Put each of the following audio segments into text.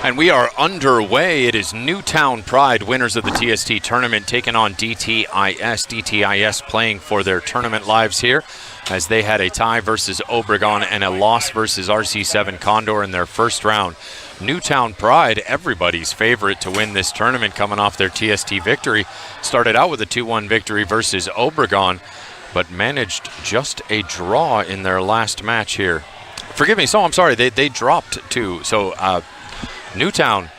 And we are underway. It is Newtown Pride, winners of the TST tournament, taking on DTIS. DTIS playing for their tournament lives here, as they had a tie versus Obregon and a loss versus RC7 Condor in their first round. Newtown Pride, everybody's favorite to win this tournament, coming off their TST victory. Started out with a 2-1 victory versus Obregon, but managed just a draw in their last match here. Forgive me, so I'm sorry, they dropped two. So Newtown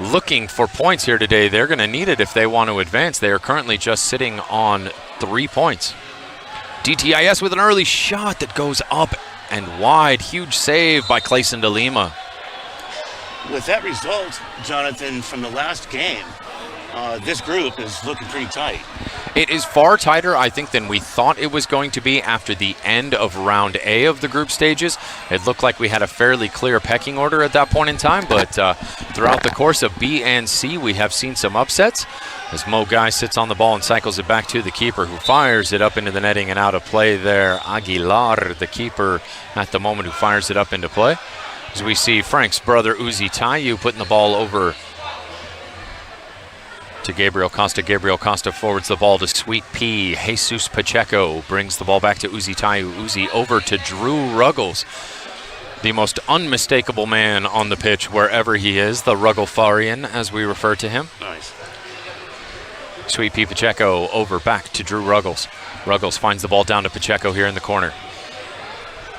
looking for points here today. They're going to need it if they want to advance. They are currently just sitting on 3 points. DTIS with an early shot that goes up and wide. Huge save by Clayson de Lima. With that result, Jonathan, from the last game, this group is looking pretty tight. It is far tighter, I think, than we thought it was going to be after the end of round A of the group stages. It looked like we had a fairly clear pecking order at that point in time, but throughout the course of B and C, we have seen some upsets. As Mo Guy sits on the ball and cycles it back to the keeper, who fires it up into the netting and out of play there. Aguilar, the keeper at the moment, who fires it up into play. As we see Frank's brother Uzi Tayu putting the ball over to Gabriel Costa. Gabriel Costa forwards the ball to Sweet Pea. Jesus Pacheco brings the ball back to Uzi Tayu. Uzi over to Drew Ruggles, the most unmistakable man on the pitch wherever he is, the Rugglefarian as we refer to him. Nice. Sweet Pea Pacheco over back to Drew Ruggles. Ruggles finds the ball down to Pacheco here in the corner.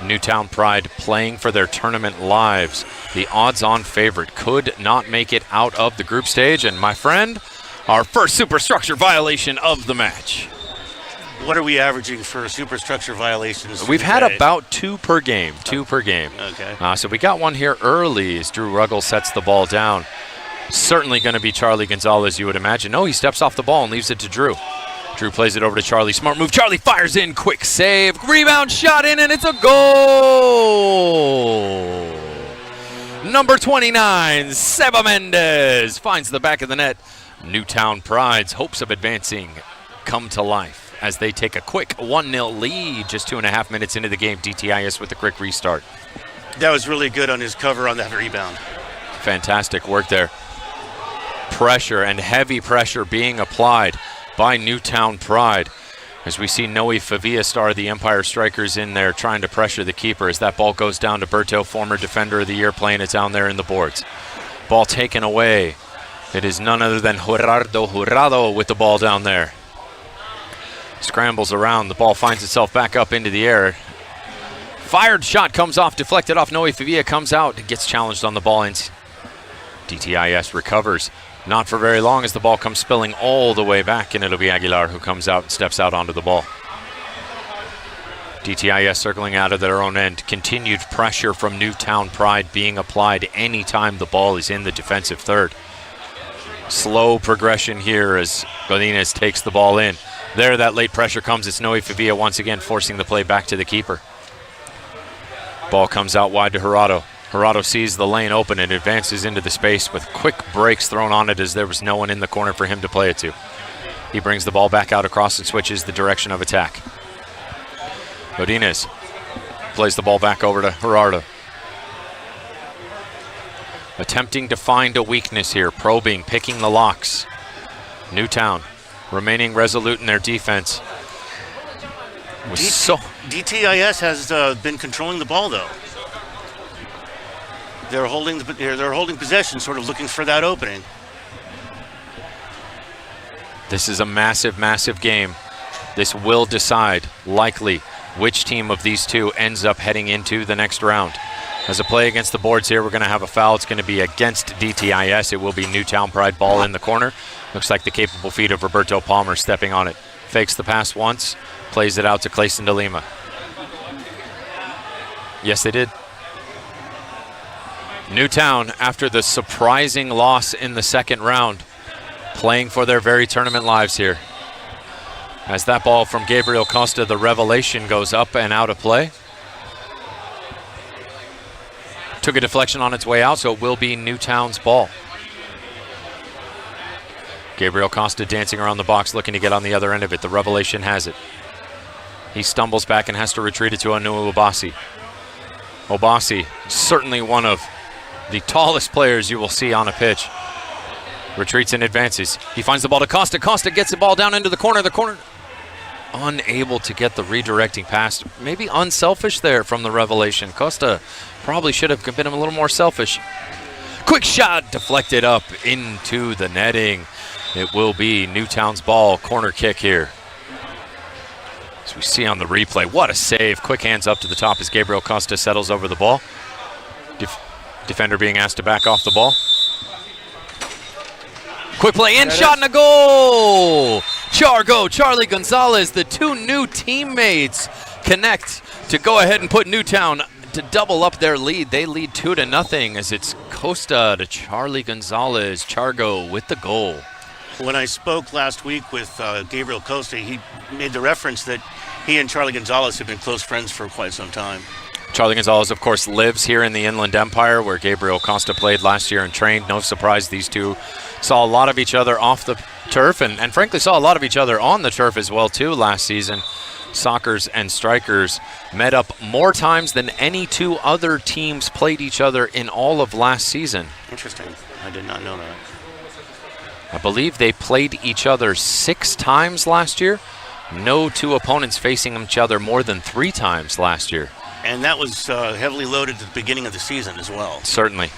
Newtown Pride playing for their tournament lives. The odds-on favorite could not make it out of the group stage. And my friend, our first superstructure violation of the match. What are we averaging for superstructure violations? We've had about 2 per game. 2 per game. Okay. So we got one here early as Drew Ruggles sets the ball down. Certainly going to be Charlie Gonzalez, you would imagine. No, he steps off the ball and leaves it to Drew. Drew plays it over to Charlie. Smart move. Charlie fires in. Quick save. Rebound shot in, and it's a goal. Number 29, Seba Mendez finds the back of the net. Newtown Pride's hopes of advancing come to life as they take a quick 1-0 lead just 2.5 minutes into the game. DTIS with a quick restart. That was really good on his cover on that rebound. Fantastic work there. Pressure and heavy pressure being applied by Newtown Pride as we see Noe Favia star the Empire Strikers in there trying to pressure the keeper as that ball goes down to Berto, former Defender of the Year, playing it down there in the boards. Ball taken away. It is none other than Gerardo Jurado with the ball down there. Scrambles around. The ball finds itself back up into the air. Fired shot comes off, deflected off. Noe Favia comes out, gets challenged on the ball, and DTIS recovers. Not for very long as the ball comes spilling all the way back, and it'll be Aguilar who comes out and steps out onto the ball. DTIS circling out of their own end. Continued pressure from Newtown Pride being applied anytime the ball is in the defensive third. Slow progression here as Godinez takes the ball in. There, that late pressure comes. It's Noe Favia once again forcing the play back to the keeper. Ball comes out wide to Gerardo. Gerardo sees the lane open and advances into the space with quick breaks thrown on it as there was no one in the corner for him to play it to. He brings the ball back out across and switches the direction of attack. Godinez plays the ball back over to Gerardo. Attempting to find a weakness here, probing, picking the locks. Newtown remaining resolute in their defense. DTIS has been controlling the ball, though. They're holding possession, sort of looking for that opening. This is a massive, massive game. This will decide, likely, which team of these two ends up heading into the next round. As a play against the boards here, we're going to have a foul. It's going to be against DTIS. It will be Newtown Pride ball in the corner. Looks like the capable feet of Roberto Palmer stepping on it. Fakes the pass once, plays it out to Clayson de Lima. Yes, they did. Newtown, after the surprising loss in the second round, playing for their very tournament lives here. As that ball from Gabriel Costa, the revelation, goes up and out of play. Took a deflection on its way out, so it will be Newtown's ball. Gabriel Costa dancing around the box, looking to get on the other end of it. The revelation has it. He stumbles back and has to retreat it to Anu Obasi. Obasi, certainly one of the tallest players you will see on a pitch. Retreats and advances. He finds the ball to Costa. Costa gets the ball down into the corner. The corner unable to get the redirecting pass. Maybe unselfish there from the revelation. Costa probably should have been a little more selfish. Quick shot deflected up into the netting. It will be Newtown's ball. Corner kick here. As we see on the replay, what a save. Quick hands up to the top as Gabriel Costa settles over the ball. Defender being asked to back off the ball. Quick play in, shot and a goal! Charlie Gonzalez, the two new teammates connect to go ahead and put Newtown to double up their lead. They lead 2-0 as it's Costa to Charlie Gonzalez. Chargo with the goal. When I spoke last week with Gabriel Costa, he made the reference that he and Charlie Gonzalez have been close friends for quite some time. Charlie Gonzalez, of course, lives here in the Inland Empire where Gabriel Costa played last year and trained. No surprise these two saw a lot of each other off the turf and frankly saw a lot of each other on the turf as well too last season. Sockers and Strikers met up more times than any two other teams played each other in all of last season. Interesting. I did not know that. I believe they played each other 6 times last year. No two opponents facing each other more than 3 times last year. And that was heavily loaded at the beginning of the season as well. Certainly.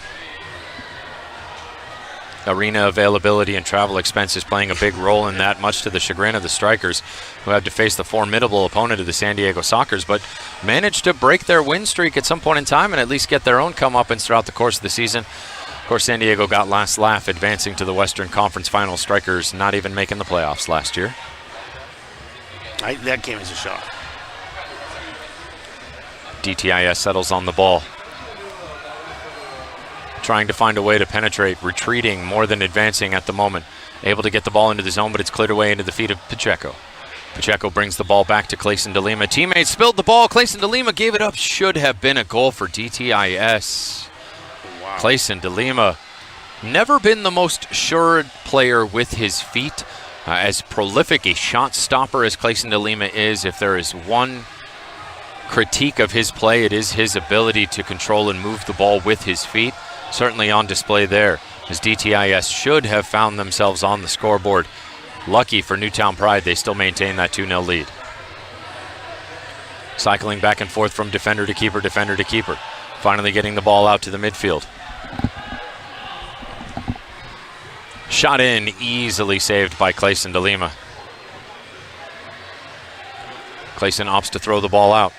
Arena availability and travel expenses playing a big role in that, much to the chagrin of the Strikers, who had to face the formidable opponent of the San Diego Sockers, but managed to break their win streak at some point in time and at least get their own comeuppance throughout the course of the season. Of course, San Diego got last laugh, advancing to the Western Conference Finals. Strikers not even making the playoffs last year. That game is a shock. DTIS settles on the ball. Trying to find a way to penetrate, retreating more than advancing at the moment. Able to get the ball into the zone, but it's cleared away into the feet of Pacheco. Pacheco brings the ball back to Clayson de Lima. Teammates spilled the ball. Clayson de Lima gave it up. Should have been a goal for DTIS. Wow. Clayson de Lima, never been the most sure player with his feet. As prolific a shot stopper as Clayson de Lima is, if there is one critique of his play, it is his ability to control and move the ball with his feet. Certainly on display there, as DTIS should have found themselves on the scoreboard. Lucky for Newtown Pride, they still maintain that 2-0 lead. Cycling back and forth from defender to keeper, finally getting the ball out to the midfield. Shot in, easily saved by Clayson de Lima. Clayson opts to throw the ball out.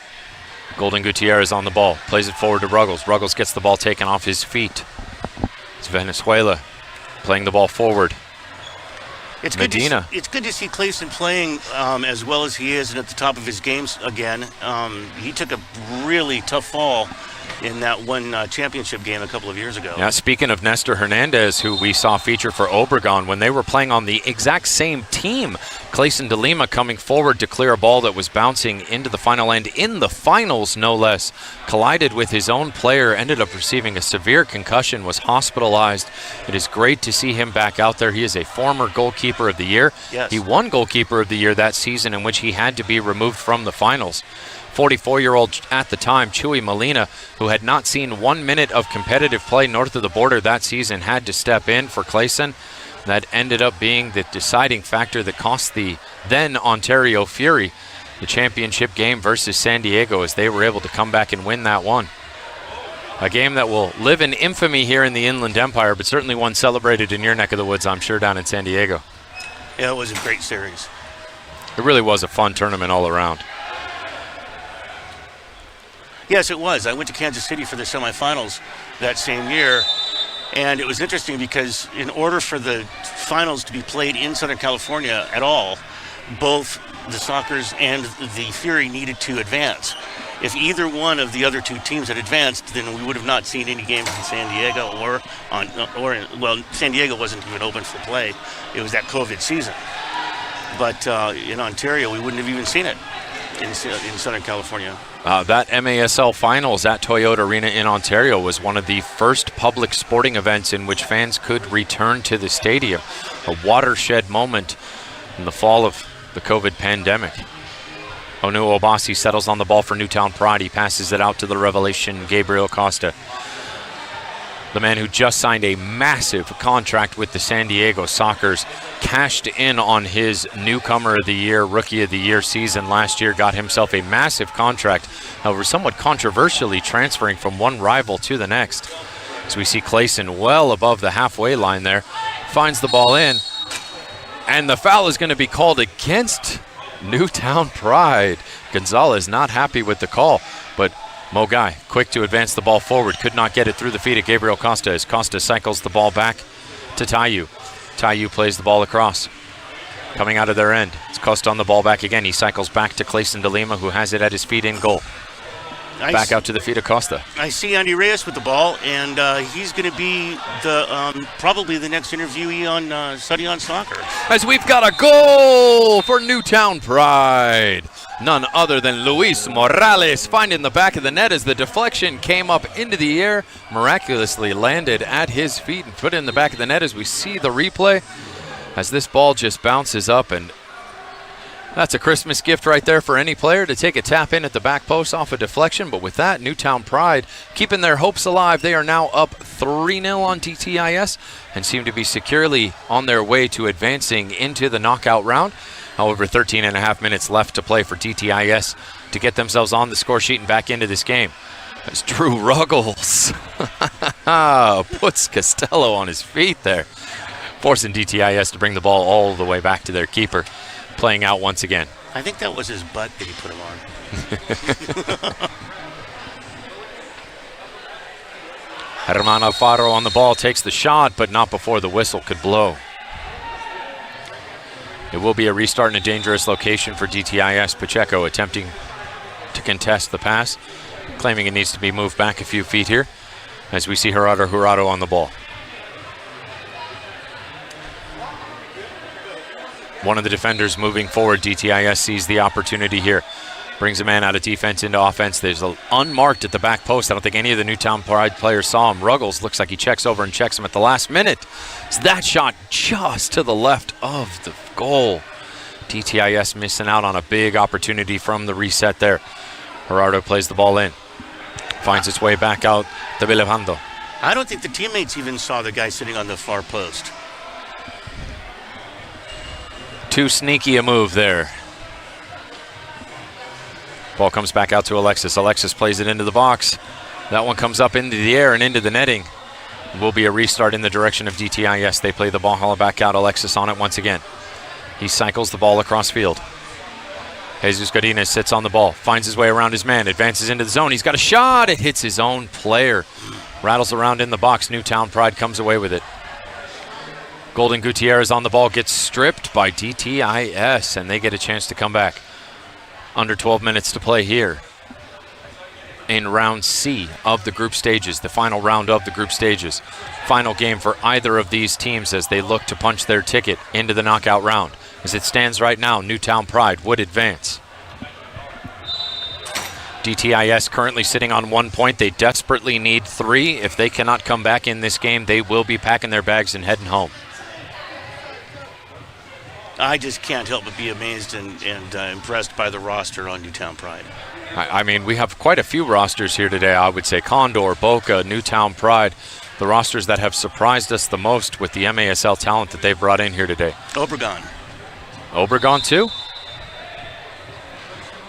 Golden Gutierrez on the ball, plays it forward to Ruggles. Ruggles gets the ball taken off his feet. It's Venezuela playing the ball forward. It's Medina. It's good to see Clayson playing as well as he is and at the top of his games again. He took a really tough fall in that one championship game a couple of years ago. Yeah, speaking of Nestor Hernandez, who we saw feature for Obregon, when they were playing on the exact same team, Clayson de Lima coming forward to clear a ball that was bouncing into the final end, in the finals no less, collided with his own player, ended up receiving a severe concussion, was hospitalized. It is great to see him back out there. He is a former goalkeeper of the year. Yes. He won goalkeeper of the year that season in which he had to be removed from the finals. 44-year-old at the time, Chuy Molina, who had not seen 1 minute of competitive play north of the border that season, had to step in for Clayson. That ended up being the deciding factor that cost the then Ontario Fury the championship game versus San Diego, as they were able to come back and win that one. A game that will live in infamy here in the Inland Empire, but certainly one celebrated in your neck of the woods, I'm sure, down in San Diego. Yeah, it was a great series. It really was a fun tournament all around. Yes, it was. I went to Kansas City for the semifinals that same year, and it was interesting because in order for the finals to be played in Southern California at all, both the Sockers and the Fury needed to advance. If either one of the other two teams had advanced, then we would have not seen any games in San Diego well, San Diego wasn't even open for play. It was that COVID season. But in Ontario, we wouldn't have even seen it in Southern California. That MASL Finals at Toyota Arena in Ontario was one of the first public sporting events in which fans could return to the stadium. A watershed moment in the fall of the COVID pandemic. Onu Obasi settles on the ball for Newtown Pride. He passes it out to the revelation, Gabriel Costa. the man who just signed a massive contract with the San Diego Sockers, cashed in on his newcomer of the year, rookie of the year season last year, got himself a massive contract, however somewhat controversially transferring from one rival to the next. As we see Clayson well above the halfway line there, finds the ball in, and the foul is going to be called against Newtown Pride. Gonzalez not happy with the call, but Mogai quick to advance the ball forward, could not get it through the feet of Gabriel Costa as Costa cycles the ball back to Tayu. Tayu plays the ball across. Coming out of their end, it's Costa on the ball back again. He cycles back to Clayson de Lima, who has it at his feet in goal. Back out to the feet of Costa. I see Andy Reyes with the ball, and he's going to be the probably the next interviewee on Study on Soccer. As we've got a goal for Newtown Pride. None other than Luis Morales finding the back of the net as the deflection came up into the air, miraculously landed at his feet and put in the back of the net as we see the replay. As this ball just bounces up, and that's a Christmas gift right there for any player to take a tap in at the back post off a deflection. But with that, Newtown Pride keeping their hopes alive. They are now up 3-0 on DTIS and seem to be securely on their way to advancing into the knockout round. However, 13 and a half minutes left to play for DTIS to get themselves on the score sheet and back into this game. As Drew Ruggles puts Costello on his feet there, forcing DTIS to bring the ball all the way back to their keeper. Playing out once again. I think that was his butt that he put him on. Herman Alfaro on the ball, takes the shot, but not before the whistle could blow. It will be a restart in a dangerous location for DTIS. Pacheco attempting to contest the pass, claiming it needs to be moved back a few feet here, as we see Jurado on the ball. One of the defenders moving forward. DTIS sees the opportunity here. Brings a man out of defense into offense. There's an unmarked at the back post. I don't think any of the Newtown Pride players saw him. Ruggles looks like he checks over and checks him at the last minute. It's that shot just to the left of the goal. DTIS missing out on a big opportunity from the reset there. Gerardo plays the ball in. Finds its way back out to Villevando. I don't think the teammates even saw the guy sitting on the far post. Too sneaky a move there. Ball comes back out to Alexis. Alexis plays it into the box. That one comes up into the air and into the netting. Will be a restart in the direction of DTIS. They play the ball haul back out. Alexis on it once again. He cycles the ball across field. Jesus Godinez sits on the ball, finds his way around his man, advances into the zone. He's got a shot. It hits his own player. Rattles around in the box. Newtown Pride comes away with it. Golden Gutierrez on the ball, gets stripped by DTIS, and they get a chance to come back. Under 12 minutes to play here in round C of the group stages, the final round of the group stages. Final game for either of these teams as they look to punch their ticket into the knockout round. As it stands right now, Newtown Pride would advance. DTIS currently sitting on 1 point. They desperately need 3. If they cannot come back in this game, they will be packing their bags and heading home. I just can't help but be amazed and impressed by the roster on Newtown Pride. I mean, we have quite a few rosters here today. I would say Condor, Boca, Newtown Pride, the rosters that have surprised us the most with the MASL talent that they've brought in here today. Obregon. Obregon too?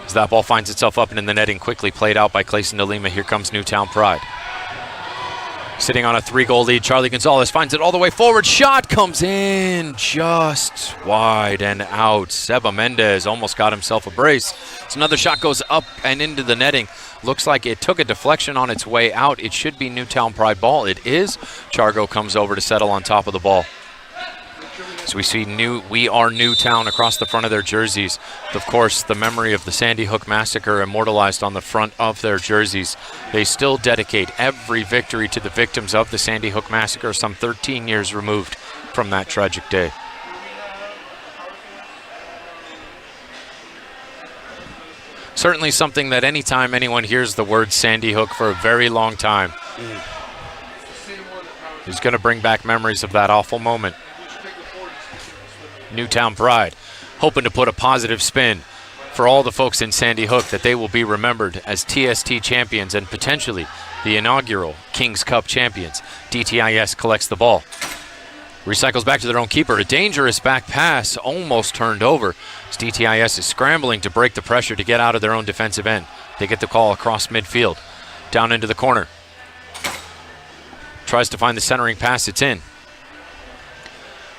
As that ball finds itself up and in the netting, quickly played out by Clayson de Lima. Here comes Newtown Pride. Sitting on a 3-goal lead, Charlie Gonzalez finds it all the way forward. Shot comes in just wide and out. Seba Mendez almost got himself a brace. So another shot goes up and into the netting. Looks like it took a deflection on its way out. It should be Newtown Pride ball. It is. Chargo comes over to settle on top of the ball. So we see We Are Newtown across the front of their jerseys. Of course, the memory of the Sandy Hook Massacre immortalized on the front of their jerseys. They still dedicate every victory to the victims of the Sandy Hook Massacre, some 13 years removed from that tragic day. Certainly something that anytime anyone hears the word Sandy Hook for a very long time is going to bring back memories of that awful moment. Newtown Pride hoping to put a positive spin for all the folks in Sandy Hook, that they will be remembered as TST champions and potentially the inaugural Kings Cup champions. DTIS collects the ball. Recycles back to their own keeper. A dangerous back pass, almost turned over. As DTIS is scrambling to break the pressure to get out of their own defensive end. They get the call across midfield. Down into the corner. Tries to find the centering pass, it's in.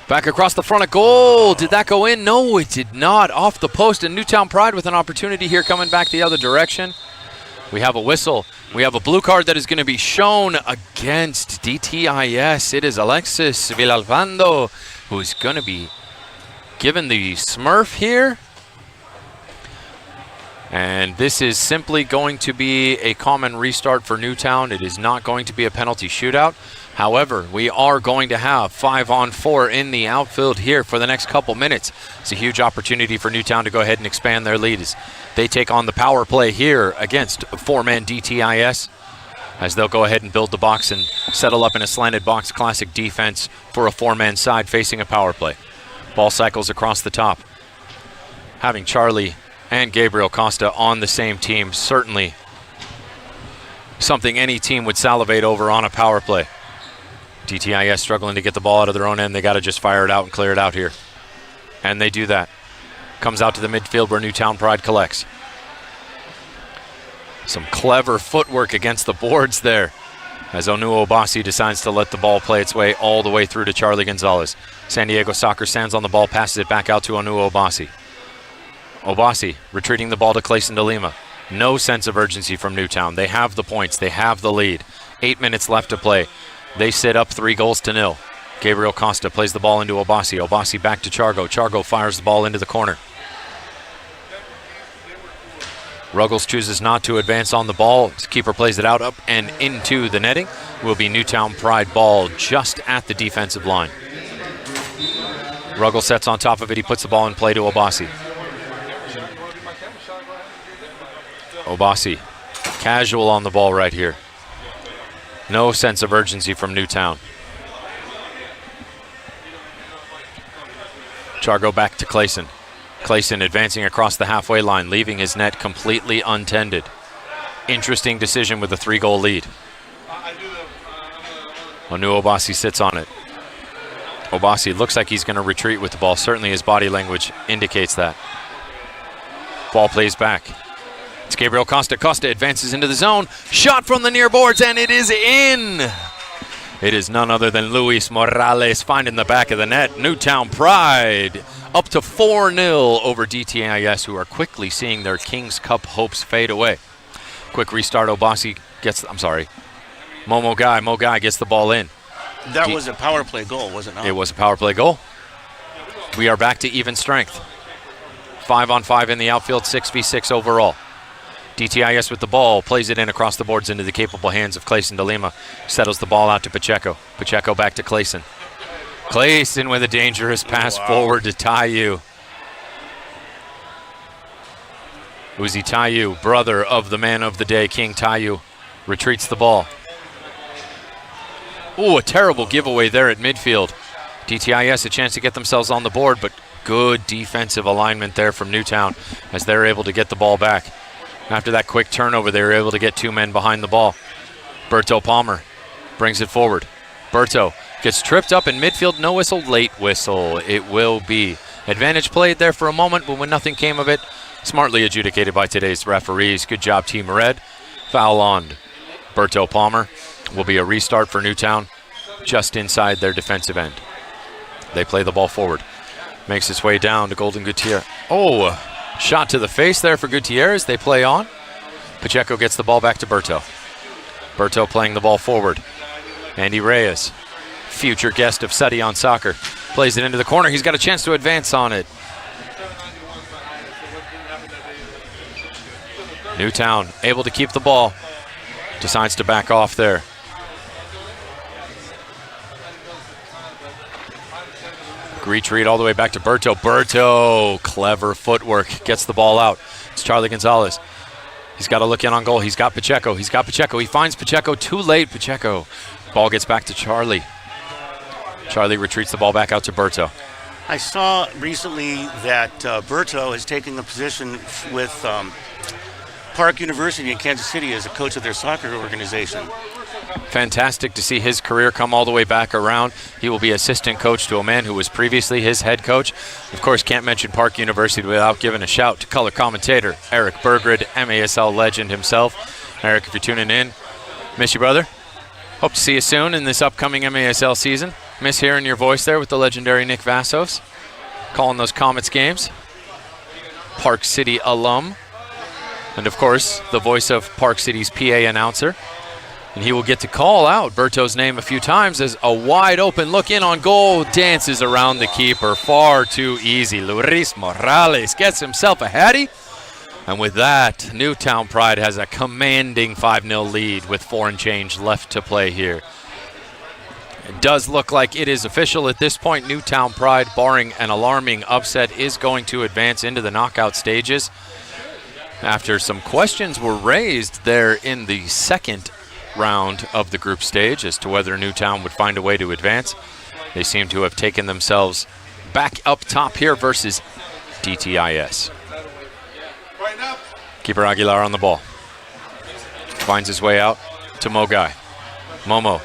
Back across the front of goal. Did that go in? No, it did not. Off the post, and Newtown Pride with an opportunity here coming back the other direction. We have a whistle. We have a blue card that is going to be shown against DTIS. It is Alexis Villalpando who's going to be given the smurf here. And this is simply going to be a common restart for Newtown. It is not going to be a penalty shootout. However, we are going to have 5-on-4 in the outfield here for the next couple minutes. It's a huge opportunity for Newtown to go ahead and expand their lead as they take on the power play here against four-man DTIS, as they'll go ahead and build the box and settle up in a slanted box classic defense for a four-man side facing a power play. Ball cycles across the top. Having Charlie and Gabriel Costa on the same team, certainly something any team would salivate over on a power play. DTIS struggling to get the ball out of their own end. They got to just fire it out and clear it out here. And they do that. Comes out to the midfield where Newtown Pride collects. Some clever footwork against the boards there as Onu Obasi decides to let the ball play its way all the way through to Charlie Gonzalez. San Diego Soccer stands on the ball, passes it back out to Onu Obasi. Obasi retreating the ball to Clayson de Lima. No sense of urgency from Newtown. They have the points. They have the lead. 8 minutes left to play. They sit up 3-0. Gabriel Costa plays the ball into Obasi. Obasi back to Chargo. Chargo fires the ball into the corner. Ruggles chooses not to advance on the ball. His keeper plays it out up and into the netting. Will be Newtown Pride ball just at the defensive line. Ruggles sets on top of it. He puts the ball in play to Obasi. Obasi, casual on the ball right here. No sense of urgency from Newtown. Chargo back to Clayson. Clayson advancing across the halfway line, leaving his net completely untended. Interesting decision with a 3-goal lead. Onu Obasi sits on it. Obasi looks like he's going to retreat with the ball. Certainly his body language indicates that. Ball plays back. It's Gabriel Costa. Costa advances into the zone. Shot from the near boards, and it is in. It is none other than Luis Morales finding the back of the net. Newtown Pride up to 4-0 over DTIS, who are quickly seeing their Kings Cup hopes fade away. Quick restart. Obasi gets, Mo Guy gets the ball in. That was a power play goal, was it not? It was a power play goal. We are back to even strength. 5-on-5 in the outfield, 6v6 overall. DTIS with the ball, plays it in across the boards into the capable hands of Clayson de Lima. Settles the ball out to Pacheco. Pacheco back to Clayson. Clayson with a dangerous pass forward to Tayu. Uzi Tayu, brother of the man of the day, King Tayu, retreats the ball. Ooh, a terrible giveaway there at midfield. DTIS a chance to get themselves on the board, but good defensive alignment there from Newtown as they're able to get the ball back. After that quick turnover, they were able to get 2 men behind the ball. Berto Palmer brings it forward. Berto gets tripped up in midfield. No whistle, late whistle. It will be. Advantage played there for a moment, but when nothing came of it, smartly adjudicated by today's referees. Good job, Team Red. Foul on Berto Palmer. Will be a restart for Newtown just inside their defensive end. They play the ball forward. Makes its way down to Golden Gutierrez. Oh, shot to the face there for Gutierrez. They play on. Pacheco gets the ball back to Berto. Berto playing the ball forward. Andy Reyes, future guest of SETI on Soccer, plays it into the corner. He's got a chance to advance on it. Newtown able to keep the ball. Decides to back off there. Retreat all the way back to Berto. Berto, clever footwork, gets the ball out. It's Charlie Gonzalez. He's got to look in on goal. He's got Pacheco. He finds Pacheco too late. Pacheco. Ball gets back to Charlie. Charlie retreats the ball back out to Berto. I saw recently that Berto is taking the position with Park University in Kansas City as a coach of their soccer organization. Fantastic to see his career come all the way back around. He will be assistant coach to a man who was previously his head coach. Of course, can't mention Park University without giving a shout to color commentator Eric Bergrid, MASL legend himself. Eric, if you're tuning in, miss you, brother. Hope to see you soon in this upcoming MASL season. Miss hearing your voice there with the legendary Nick Vassos, calling those Comets games. Park City alum. And of course, the voice of Park City's PA announcer. And he will get to call out Berto's name a few times as a wide open look in on goal dances around the keeper. Far too easy. Luis Morales gets himself a hattie. And with that, Newtown Pride has a commanding 5-0 lead with 4 and change left to play here. It does look like it is official at this point. Newtown Pride, barring an alarming upset, is going to advance into the knockout stages. After some questions were raised there in the second round of the group stage as to whether Newtown would find a way to advance, they seem to have taken themselves back up top here versus DTIS. Keeper Aguilar on the ball. Finds his way out to Mogai. Momo,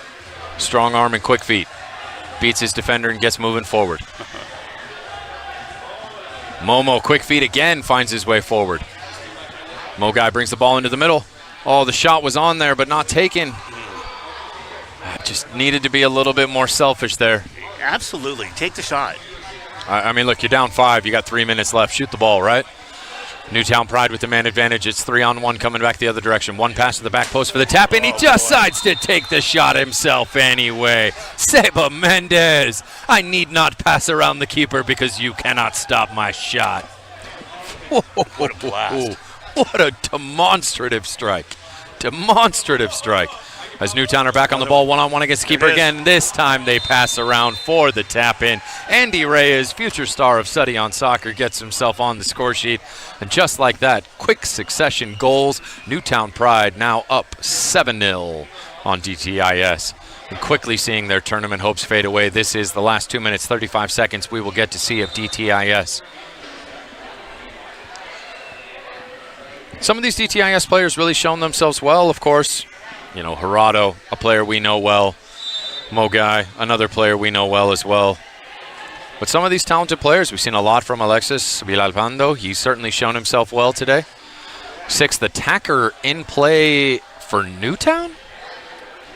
strong arm and quick feet. Beats his defender and gets moving forward. Momo, quick feet again, finds his way forward. Mogai brings the ball into the middle. Oh, the shot was on there, but not taken. Just needed to be a little bit more selfish there. Absolutely. Take the shot. I mean, look, you're down 5. You got 3 minutes left. Shoot the ball, right? Newtown Pride with the man advantage. It's 3-on-1 coming back the other direction. One pass to the back post for the tap, and he decides to take the shot himself anyway. Seba Mendez. I need not pass around the keeper because you cannot stop my shot. What a blast. What a demonstrative strike. Demonstrative strike. As Newtown are back on the ball, one-on-one against the keeper again. This time they pass around for the tap-in. Andy Reyes, future star of Study on Soccer, gets himself on the score sheet. And just like that, quick succession goals. Newtown Pride now up 7-0 on DTIS. And quickly seeing their tournament hopes fade away. This is the last 2 minutes, 35 seconds we will get to see of DTIS. Some of these DTIS players really shown themselves well, of course. You know, Gerardo, a player we know well. Mogai, another player we know well as well. But some of these talented players, we've seen a lot from Alexis Villalpando. He's certainly shown himself well today. 6th attacker in play for Newtown.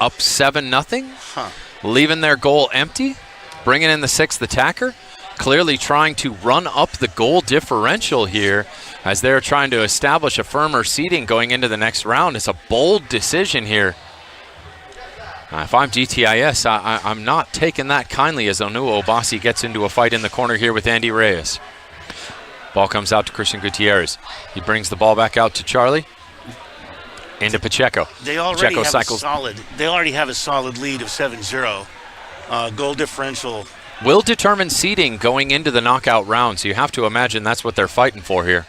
Up 7-0. Leaving their goal empty. Bringing in the 6th attacker. Clearly trying to run up the goal differential here as they're trying to establish a firmer seeding going into the next round. It's a bold decision here. If I'm DTIS, I'm not taking that kindly as Onuo Obasi gets into a fight in the corner here with Andy Reyes. Ball comes out to Christian Gutierrez. He brings the ball back out to Charlie. Into Pacheco. They already have a solid lead of 7-0. Goal differential will determine seeding going into the knockout round, so you have to imagine that's what they're fighting for here.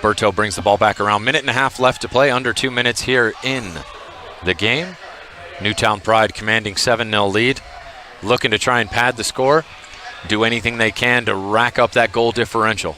Berto brings the ball back around. 1.5 minutes left to play, under 2 minutes here in the game. Newtown Pride commanding 7-0 lead, looking to try and pad the score, do anything they can to rack up that goal differential.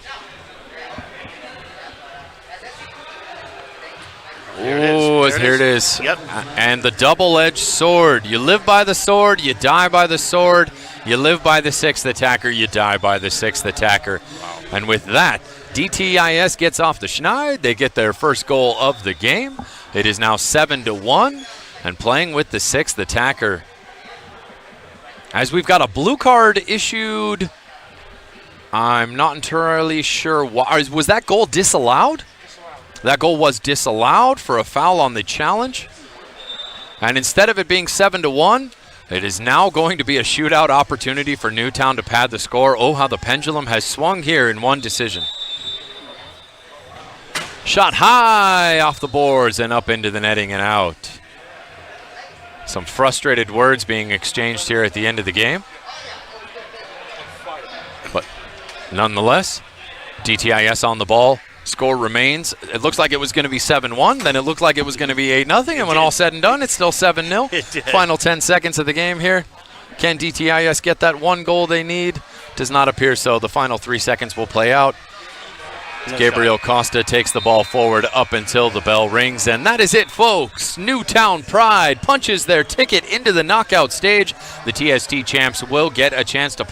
Oh, here it is. Yep. And the double-edged sword. You live by the sword, you die by the sword. You live by the 6th attacker, you die by the 6th attacker. Wow. And with that, DTIS gets off the schneid. They get their first goal of the game. It is now 7-1, and playing with the 6th attacker. As we've got a blue card issued, I'm not entirely sure why. Was that goal disallowed? That goal was disallowed for a foul on the challenge. And instead of it being 7-1, it is now going to be a shootout opportunity for Newtown to pad the score. Oh, how the pendulum has swung here in one decision. Shot high off the boards and up into the netting and out. Some frustrated words being exchanged here at the end of the game. But nonetheless, DTIS on the ball. Score remains. It looks like it was going to be 7-1. Then it looked like it was going to be 8-0. And when all said and done, it's still 7-0. Final 10 seconds of the game here. Can DTIS get that one goal they need? Does not appear so. The final 3 seconds will play out. No Gabriel shot. Costa takes the ball forward up until the bell rings, and that is it, folks. Newtown Pride punches their ticket into the knockout stage. The TST champs will get a chance to